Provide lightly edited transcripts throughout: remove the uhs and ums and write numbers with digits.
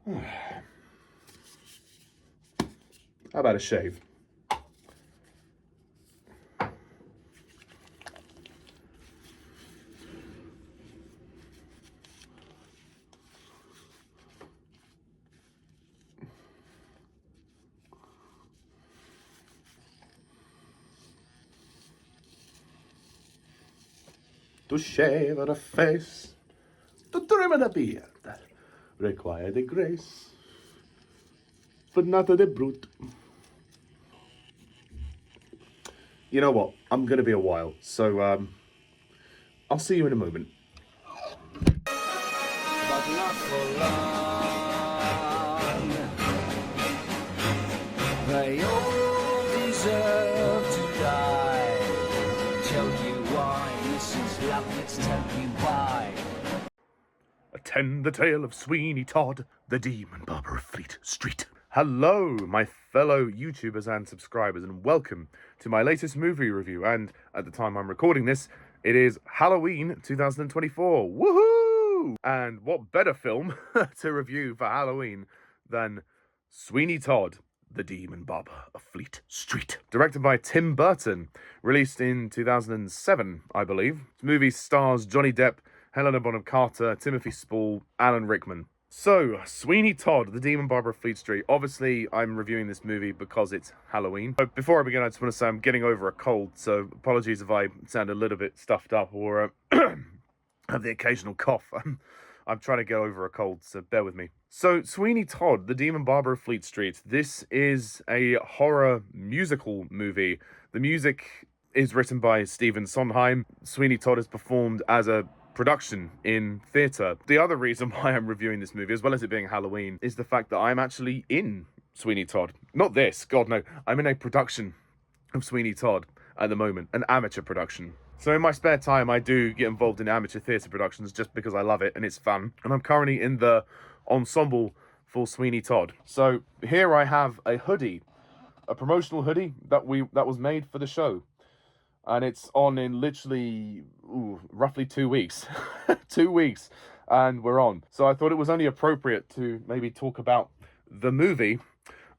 How about a shave? To shave the face, to trim the beard, require the grace, but not the brute. You know what? I'm going to be a while, so I'll see you in a moment. But not for long. They all deserve to die. Tell you why, Mrs. Love, let's tell you why. Attend the tale of Sweeney Todd, the demon barber of Fleet Street. Hello, my fellow YouTubers and subscribers, and welcome to my latest movie review. And at the time I'm recording this, it is Halloween 2024. Woohoo! And what better film to review for Halloween than Sweeney Todd, the Demon Barber of Fleet Street. Directed by Tim Burton, released in 2007, I believe. The movie stars Johnny Depp, Helena Bonham Carter, Timothy Spall, Alan Rickman. So, Sweeney Todd, the Demon Barber of Fleet Street. Obviously, I'm reviewing this movie because it's Halloween. But before I begin, I just want to say I'm getting over a cold, so apologies if I sound a little bit stuffed up or have the occasional cough. I'm trying to get over a cold, so bear with me. So, Sweeney Todd, the Demon Barber of Fleet Street. This is a horror musical movie. The music is written by Stephen Sondheim. Sweeney Todd is performed as a production in theatre. The other reason why I'm reviewing this movie, as well as it being Halloween, is the fact that I'm actually in Sweeney Todd. Not this, God no. I'm in a production of Sweeney Todd at the moment, an amateur production. So in my spare time, I do get involved in amateur theatre productions just because I love it and it's fun. And I'm currently in the ensemble for Sweeney Todd. So here I have a hoodie, a promotional hoodie that was made for the show. And it's on in literally, roughly 2 weeks. 2 weeks, and we're on. So I thought it was only appropriate to maybe talk about the movie,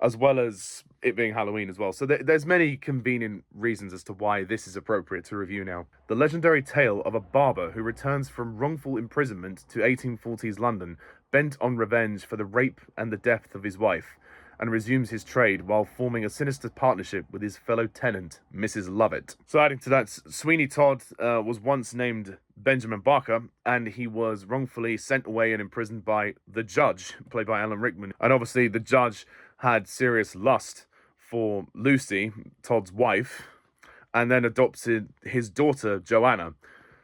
as well as it being Halloween as well. So there's many convenient reasons as to why this is appropriate to review now. The legendary tale of a barber who returns from wrongful imprisonment to 1840s London, bent on revenge for the rape and the death of his wife, and resumes his trade while forming a sinister partnership with his fellow tenant, Mrs. Lovett. So adding to that, Sweeney Todd was once named Benjamin Barker, and he was wrongfully sent away and imprisoned by the judge, played by Alan Rickman. And obviously the judge had serious lust for Lucy, Todd's wife, and then adopted his daughter, Joanna.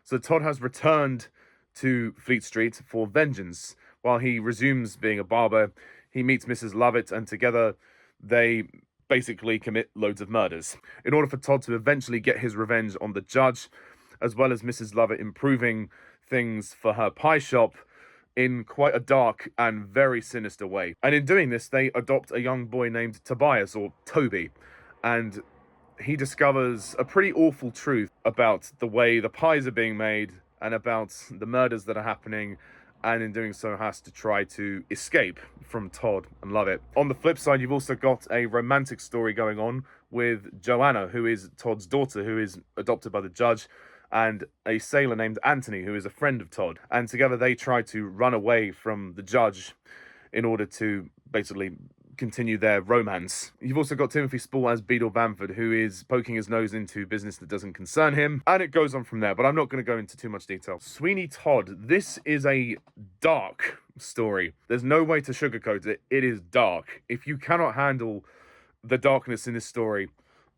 So Todd has returned to Fleet Street for vengeance. While he resumes being a barber, he meets Mrs. Lovett, and together they basically commit loads of murders. In order for Todd to eventually get his revenge on the judge, as well as Mrs. Lovett improving things for her pie shop in quite a dark and very sinister way. And in doing this, they adopt a young boy named Tobias, or Toby, and he discovers a pretty awful truth about the way the pies are being made and about the murders that are happening, and in doing so has to try to escape from Todd and Lovett. On the flip side, you've also got a romantic story going on with Joanna, who is Todd's daughter, who is adopted by the judge, and a sailor named Anthony, who is a friend of Todd. And together they try to run away from the judge in order to basically continue their romance. You've also got Timothy Spall as Beadle Bamford, who is poking his nose into business that doesn't concern him, and it goes on from there, but I'm not going to go into too much detail. Sweeney Todd, this is a dark story. There's no way to sugarcoat it. It is dark. If you cannot handle the darkness in this story,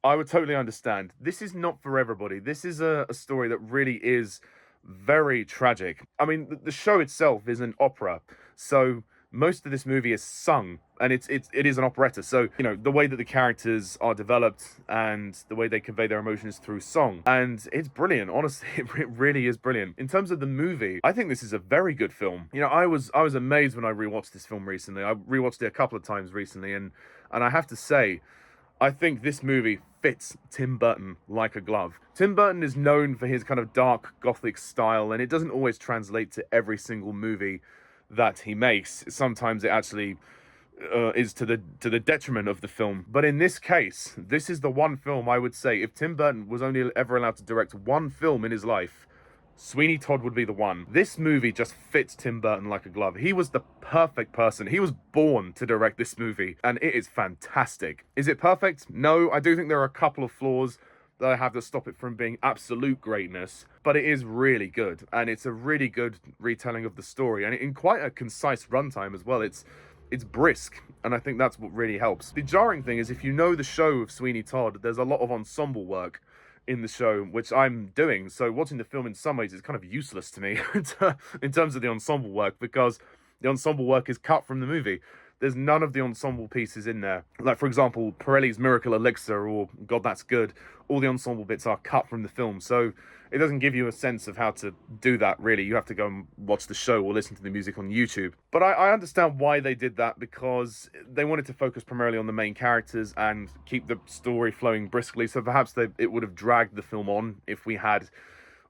I would totally understand. This is not for everybody. This is a story that really is very tragic. I mean, the show itself is an opera, so most of this movie is sung, and it is an operetta. So, you know, the way that the characters are developed and the way they convey their emotions through song. And it's brilliant. Honestly, it really is brilliant. In terms of the movie, I think this is a very good film. You know, I was amazed when I rewatched this film recently. I rewatched it a couple of times recently, and I have to say, I think this movie fits Tim Burton like a glove. Tim Burton is known for his kind of dark gothic style, and it doesn't always translate to every single movie that he makes. Sometimes it actually is to the detriment of the film. But in this case, this is the one film I would say, if Tim Burton was only ever allowed to direct one film in his life, Sweeney Todd would be the one. This movie just fits Tim Burton like a glove. He was the perfect person. He was born to direct this movie, and it is fantastic. Is it perfect? No, I do think there are a couple of flaws that I have to stop it from being absolute greatness, but it is really good, and it's a really good retelling of the story, and in quite a concise runtime as well. It's brisk, and I think that's what really helps. The jarring thing is, if you know the show of Sweeney Todd, there's a lot of ensemble work in the show, which I'm doing, so watching the film in some ways is kind of useless to me in terms of the ensemble work, because the ensemble work is cut from the movie. There's none of the ensemble pieces in there. Like, for example, Pirelli's Miracle Elixir or God That's Good, all the ensemble bits are cut from the film, so it doesn't give you a sense of how to do that, really. You have to go and watch the show or listen to the music on YouTube. But I understand why they did that, because they wanted to focus primarily on the main characters and keep the story flowing briskly, so perhaps it would have dragged the film on if we had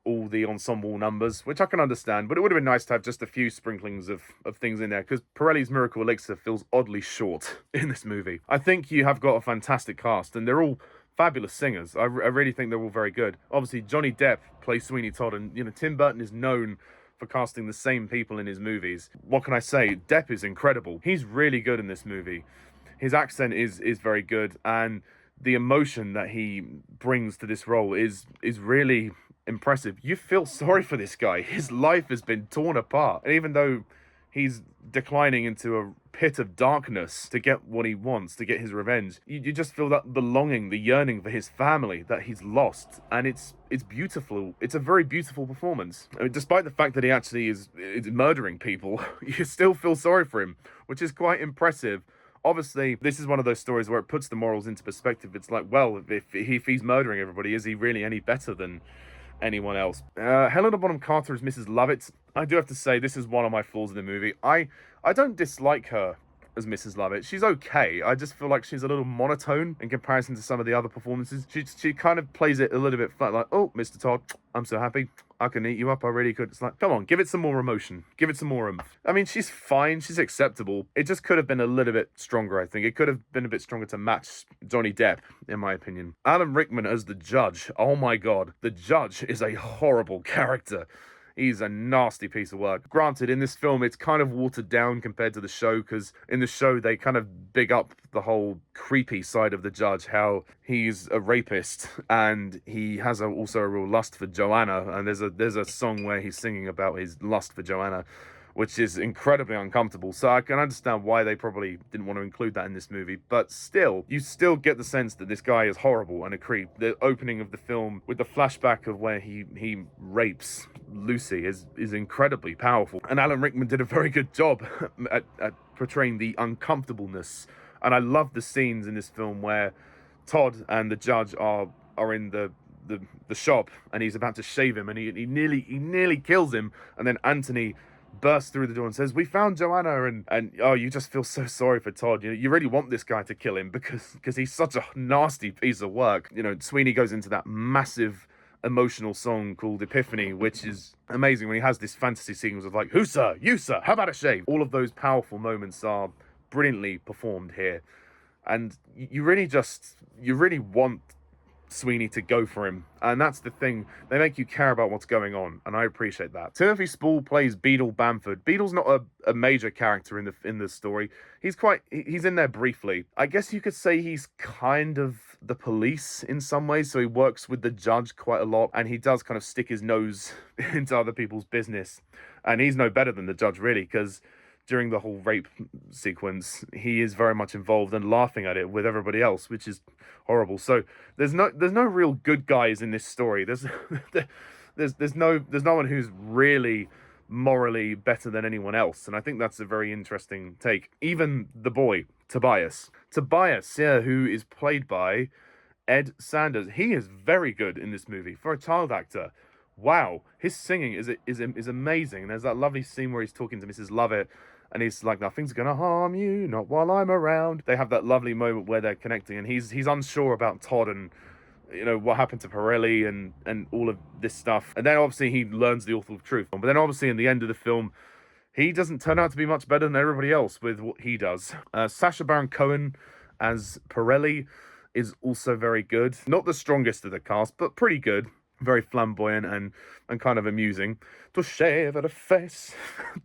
all the ensemble numbers, which I can understand, but it would have been nice to have just a few sprinklings of things in there, because Pirelli's Miracle Elixir feels oddly short in this movie. I think you have got a fantastic cast, and they're all fabulous singers. I really think they're all very good. Obviously, Johnny Depp plays Sweeney Todd, and Tim Burton is known for casting the same people in his movies. What can I say? Depp is incredible. He's really good in this movie. His accent is very good, and the emotion that he brings to this role is really impressive. You feel sorry for this guy. His life has been torn apart, and even though he's declining into a pit of darkness to get what he wants, to get his revenge, you just feel that the longing, the yearning for his family that he's lost, and it's beautiful. It's a very beautiful performance. I mean, despite the fact that he actually is murdering people, you still feel sorry for him, which is quite impressive. Obviously, this is one of those stories where it puts the morals into perspective. It's like, well, if he's murdering everybody, is he really any better than anyone else? Helena Bonham Carter as Mrs. Lovett. I do have to say, this is one of my flaws in the movie. I don't dislike her as Mrs. Lovett. She's okay. I just feel like she's a little monotone in comparison to some of the other performances. She kind of plays it a little bit flat, like, oh, Mr. Todd, I'm so happy. I can eat you up. I really could. It's like, come on, give it some more emotion. Give it some more oomph. I mean, she's fine. She's acceptable. It just could have been a little bit stronger, I think. It could have been a bit stronger to match Johnny Depp, in my opinion. Alan Rickman as the judge. Oh my God. The judge is a horrible character. He's a nasty piece of work. Granted, in this film, it's kind of watered down compared to the show, because in the show, they kind of big up the whole creepy side of the judge, how he's a rapist, and he has also a real lust for Joanna, and there's a song where he's singing about his lust for Joanna, which is incredibly uncomfortable. So I can understand why they probably didn't want to include that in this movie. But still, you still get the sense that this guy is horrible and a creep. The opening of the film with the flashback of where he rapes Lucy is incredibly powerful. And Alan Rickman did a very good job at portraying the uncomfortableness. And I love the scenes in this film where Todd and the judge are in the shop, and he's about to shave him, and he nearly kills him, and then Anthony bursts through the door and says, "We found Joanna," and oh, you just feel so sorry for Todd. You really want this guy to kill him because he's such a nasty piece of work. Sweeney goes into that massive emotional song called Epiphany, which is amazing, when he has this fantasy sequence of like, "Who, sir? You, sir? How about a shave?" All of those powerful moments are brilliantly performed here, and you really want Sweeney to go for him, and that's the thing. They make you care about what's going on, and I appreciate that. Timothy Spall plays Beadle Bamford. Beadle's not a major character in the story. He's in there briefly. I guess you could say he's kind of the police in some ways, so he works with the judge quite a lot, and he does kind of stick his nose into other people's business, and he's no better than the judge, really, because during the whole rape sequence, he is very much involved and laughing at it with everybody else, which is horrible. So there's no real good guys in this story. There's no one who's really morally better than anyone else, and I think that's a very interesting take. Even the boy Tobias, who is played by Ed Sanders, he is very good in this movie for a child actor. Wow, his singing is amazing. And there's that lovely scene where he's talking to Mrs. Lovett, and he's like, "Nothing's gonna harm you, not while I'm around." They have that lovely moment where they're connecting, and he's unsure about Todd and what happened to Pirelli and all of this stuff. And then obviously he learns the awful truth. But then obviously in the end of the film, he doesn't turn out to be much better than everybody else with what he does. Sacha Baron Cohen as Pirelli is also very good. Not the strongest of the cast, but pretty good. Very flamboyant and kind of amusing. To shave at a face,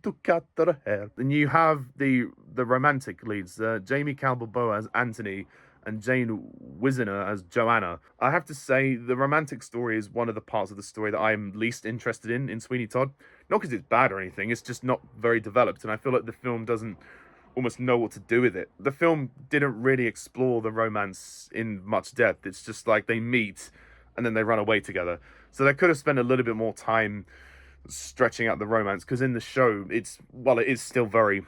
to cut the hair. And you have the romantic leads, Jamie Campbell as Anthony and Jayne Wisener as Joanna. I have to say, the romantic story is one of the parts of the story that I'm least interested in Sweeney Todd. Not because it's bad or anything, it's just not very developed, and I feel like the film doesn't almost know what to do with it. The film didn't really explore the romance in much depth. It's just like they meet and then they run away together. So they could have spent a little bit more time stretching out the romance, because in the show, it is still very,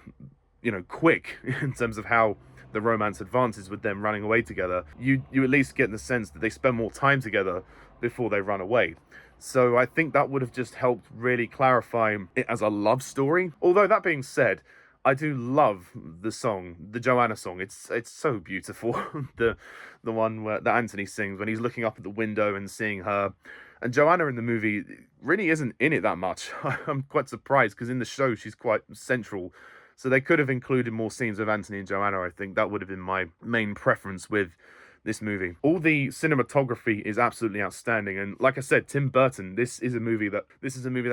quick in terms of how the romance advances with them running away together. You at least get the sense that they spend more time together before they run away. So I think that would have just helped really clarify it as a love story. Although that being said, I do love the song, the Joanna song. It's so beautiful. the one that Anthony sings when he's looking up at the window and seeing her. And Joanna in the movie really isn't in it that much. I'm quite surprised, because in the show she's quite central. So they could have included more scenes of Anthony and Joanna. I think that would have been my main preference with this movie. All the cinematography is absolutely outstanding, and like I said, Tim Burton. This is a movie that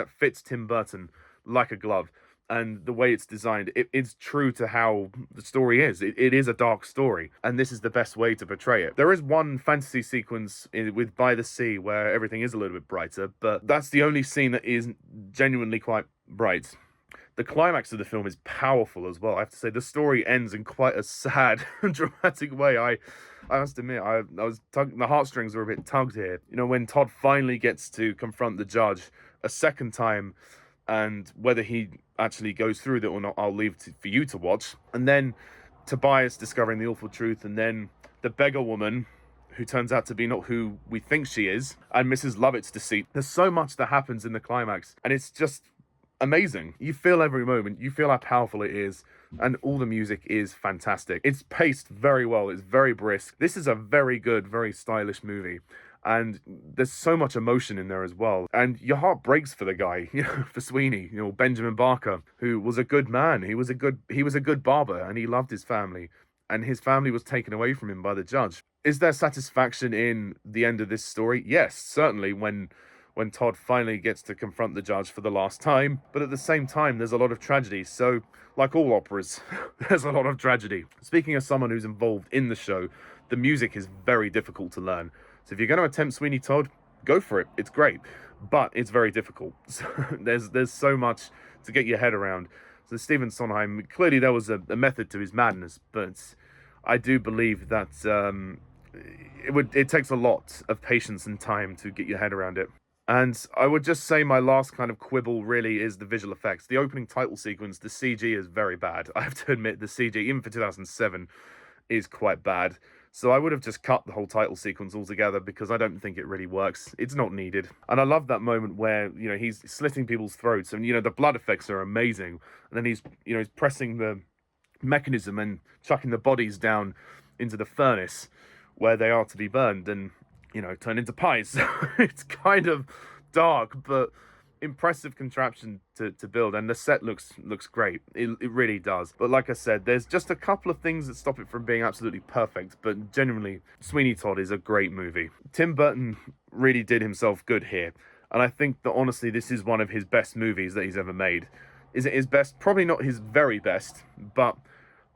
fits Tim Burton like a glove. And the way it's designed, it's true to how the story is. It is a dark story, and this is the best way to portray it. There is one fantasy sequence with By the Sea where everything is a little bit brighter, but that's the only scene that is genuinely quite bright. The climax of the film is powerful as well. I have to say, the story ends in quite a sad and dramatic way. I must admit, I was the heartstrings were a bit tugged here. When Todd finally gets to confront the judge a second time, and whether he actually goes through with it or not, I'll leave for you to watch. And then Tobias discovering the awful truth, and then the beggar woman, who turns out to be not who we think she is, and Mrs. Lovett's deceit. There's so much that happens in the climax, and it's just amazing. You feel every moment, you feel how powerful it is, and all the music is fantastic. It's paced very well, it's very brisk. This is a very good, very stylish movie. And there's so much emotion in there as well. And your heart breaks for the guy, for Sweeney, Benjamin Barker, who was a good man. He was a good barber, and he loved his family. And his family was taken away from him by the judge. Is there satisfaction in the end of this story? Yes, certainly, when Todd finally gets to confront the judge for the last time. But at the same time, there's a lot of tragedy. So, like all operas, there's a lot of tragedy. Speaking as someone who's involved in the show, the music is very difficult to learn. So if you're going to attempt Sweeney Todd, go for it. It's great, but it's very difficult. So there's so much to get your head around. So Stephen Sondheim, clearly there was a method to his madness, but I do believe that it takes a lot of patience and time to get your head around it. And I would just say my last kind of quibble really is the visual effects. The opening title sequence, the CG is very bad. I have to admit, the CG, even for 2007, is quite bad. So I would have just cut the whole title sequence altogether, because I don't think it really works. It's not needed. And I love that moment where, he's slitting people's throats, and, the blood effects are amazing. And then he's pressing the mechanism and chucking the bodies down into the furnace where they are to be burned and, turn into pies. It's kind of dark, but impressive contraption to build, and the set looks great. It really does. But like I said, there's just a couple of things that stop it from being absolutely perfect, but genuinely, Sweeney Todd is a great movie. Tim Burton really did himself good here, and I think that honestly this is one of his best movies that he's ever made. Is it his best? Probably not his very best, but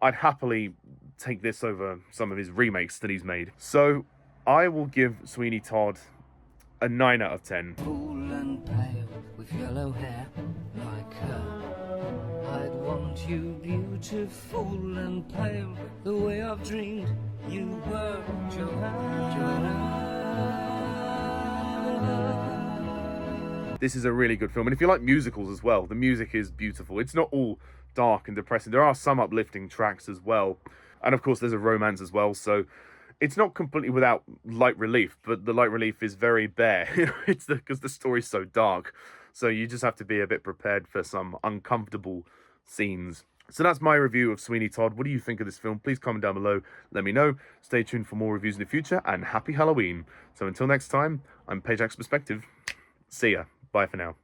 I'd happily take this over some of his remakes that he's made. So I will give Sweeney Todd a 9 out of 10. Full and pale with yellow hair like her. I'd want you beautiful and pale the way I've dreamed you were, Joanna. This is a really good film, and if you like musicals as well, the music is beautiful. It's not all dark and depressing. There are some uplifting tracks as well, and of course there's a romance as well, so it's not completely without light relief, but the light relief is very bare. It's because the story's so dark. So you just have to be a bit prepared for some uncomfortable scenes. So that's my review of Sweeney Todd. What do you think of this film? Please comment down below. Let me know. Stay tuned for more reviews in the future, and happy Halloween. So until next time, I'm Pajak's Perspective. See ya. Bye for now.